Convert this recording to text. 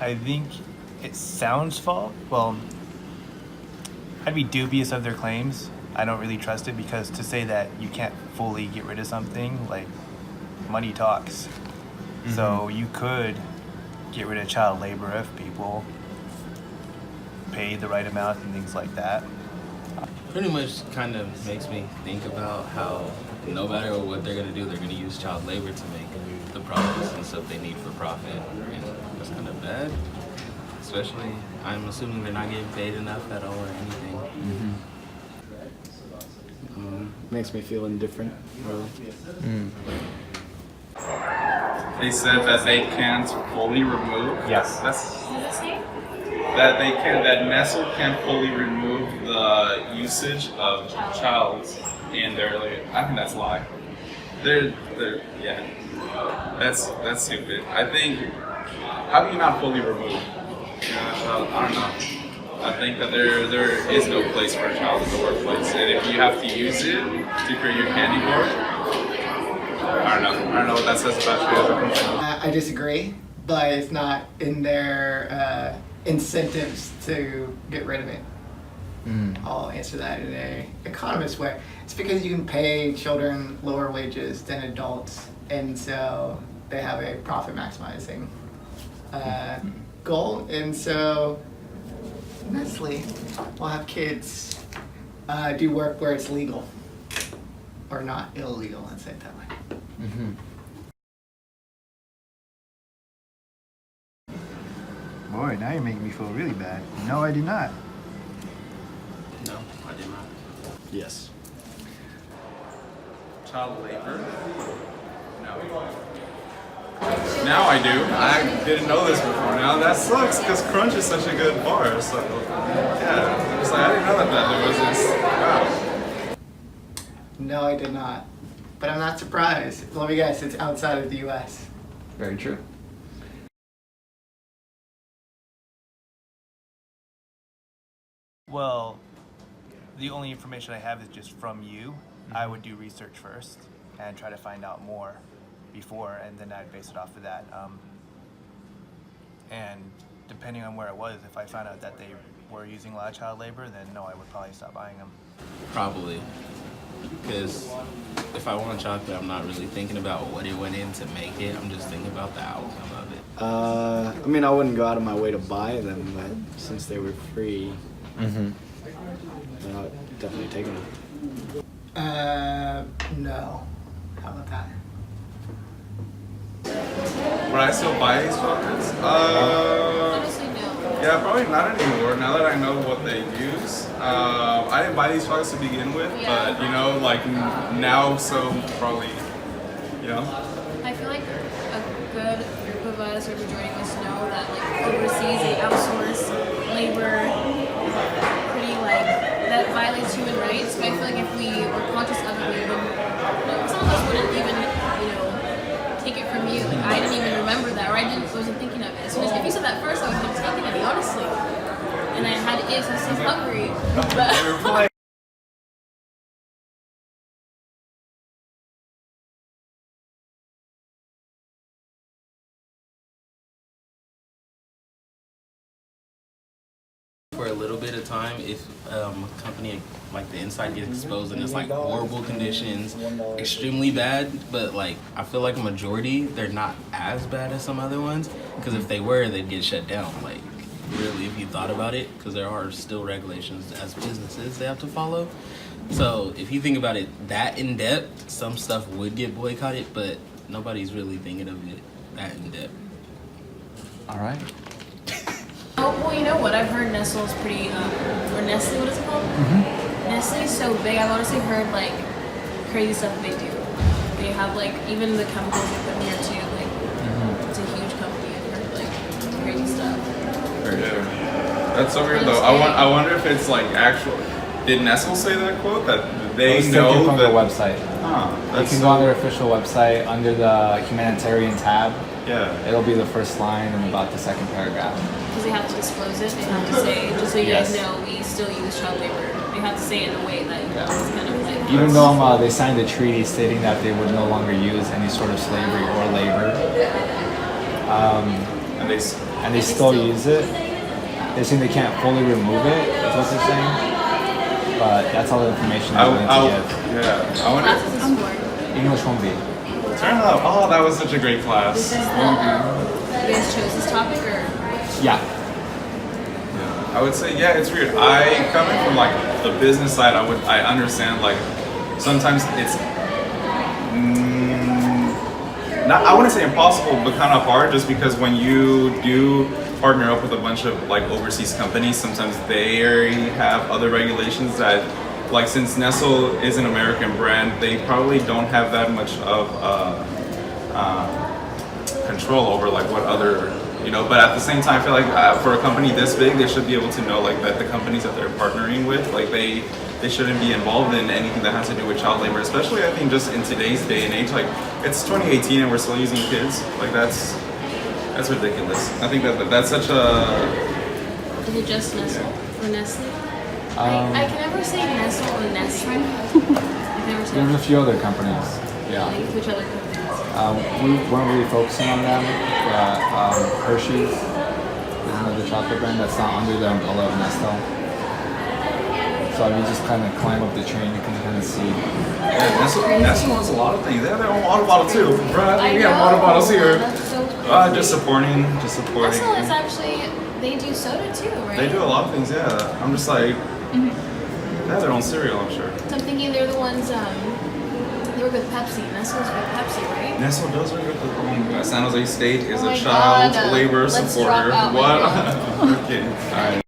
I think it sounds false. Well, I'd be dubious of their claims. I don't really trust it because to say that you can't fully get rid of something, like money talks. So you could get rid of child labor if people pay the right amount and things like that. Pretty much kind of makes me think about how no matter what they're going to do, they're going to use child labor to make the profits and stuff they need for profit. And that's kind of bad. Especially, I'm assuming they're not getting paid enough at all or anything. Makes me feel indifferent, really. They said that they can't fully remove. Yes. That Nestle can't fully remove the usage of child in their. I think that's a lie. Yeah. That's stupid. I think. How do you not fully remove? I don't know. I think that there is no place for a child in the workplace, and if you have to use it to create your candy bar, I don't know what that says about you as a company. I disagree, but it's not in their incentives to get rid of it. I'll answer that in an economist way. It's because you can pay children lower wages than adults, and so they have a profit maximizing goal, and so Nestle will have kids do work where it's legal or not illegal, let's say it that way. Boy, now you're making me feel really bad. No, I did not. No, I did not. Yes. Child labor? No. Now I do. I didn't know this before. Now that sucks because Crunch is such a good bar. So yeah, I'm just like I didn't know that there was this. Wow. No, I did not. But I'm not surprised. Let me guess, it's outside of the US. Very true. Well, the only information I have is just from you. I would do research first and try to find out more before, and then I'd base it off of that. And depending on where it was, if I found out that they were using a lot of child labor, then no, I would probably stop buying them. Probably. Because if I want chocolate, I'm not really thinking about what it went in to make it. I'm just thinking about the outcome of it. I mean, I wouldn't go out of my way to buy them, but since they were free, then I'd definitely take them. No. How about that? Would I still buy these chocolates? Honestly, no. Yeah, probably not anymore. Now that I know what they use, I didn't buy these chocolates to begin with, but like now, so probably, I feel like a good group of us or majority of us know that like overseas they outsource labor pretty that violates human rights. But I feel like if we were conscious of it, we would. Some of us wouldn't even take it from you. Like I didn't even remember that, or wasn't thinking of it. As soon as if you said that first, I would have taken it honestly. And I had it, so I was hungry. But For a little bit of time, if a company like the inside gets exposed and it's like horrible conditions, extremely bad, but like I feel like a majority, they're not as bad as some other ones, because if they were, they'd get shut down. Like really, if you thought about it, because there are still regulations as businesses they have to follow. So if you think about it that in depth, some stuff would get boycotted, but nobody's really thinking of it that in depth. All right. oh, well, you know what? I've heard Nestle's pretty, or Nestle, what is it called? Nestle's so big. I've honestly heard like crazy stuff that they do. They have like even the chemicals they put in here too. Like it's a huge company. I've heard like crazy stuff. That's so weird though. I wonder if it's like actual. Did Nestle say that quote that they know from that? their website. You can go on their official website under the humanitarian tab. Yeah. It'll be the first line and about the second paragraph. Because they have to disclose it. They have to say, just so you guys know, we still use child labor. They have to say it in a way that it's kind of like. Even though they signed a treaty stating that they would no longer use any sort of slavery or labor, And they and they still use it. They're saying they can't fully remove it. That's what they're saying. But that's all the information they're willing to give. yeah. I What wonder. class is this for? English 1B. Turn up. Oh, that was such a great class. This is the, you guys chose this topic or? Yeah. I would say, yeah, it's weird. I coming from like the business side, I understand like sometimes it's not, I wouldn't say impossible, but kind of hard, just because when you do partner up with a bunch of like overseas companies, sometimes they have other regulations that, like, since Nestle is an American brand, they probably don't have that much of control over like what other, you know. But at the same time, I feel like for a company this big, they should be able to know like that the companies that they're partnering with, like they shouldn't be involved in anything that has to do with child labor, especially I think just in today's day and age. Like, it's 2018 and we're still using kids. Like, that's ridiculous. I think that's such a. Is it just Nestle or Nestle? I can never say Nestle or Nestle. I can never say. There's a few other companies. Yeah. Like, which other companies? We weren't really focusing on them, but Hershey's is another chocolate brand that's not under the umbrella of Nestle. So if you just kind of climb up the train, you can kind of see. Yeah, Nestle has a lot of things. They have their own water bottle too, right? I We have know. water bottles here. That's so crazy. Just supporting. Nestle is actually, they do soda too, right? They do a lot of things. Yeah, I'm just like, they have their own cereal. I'm sure. So I'm thinking they're the ones, they work with Pepsi. Nestle's with Pepsi, right? Nestle does work with the San Jose State is Oh a my child God, labor let's supporter. drop out What? right Okay. All right.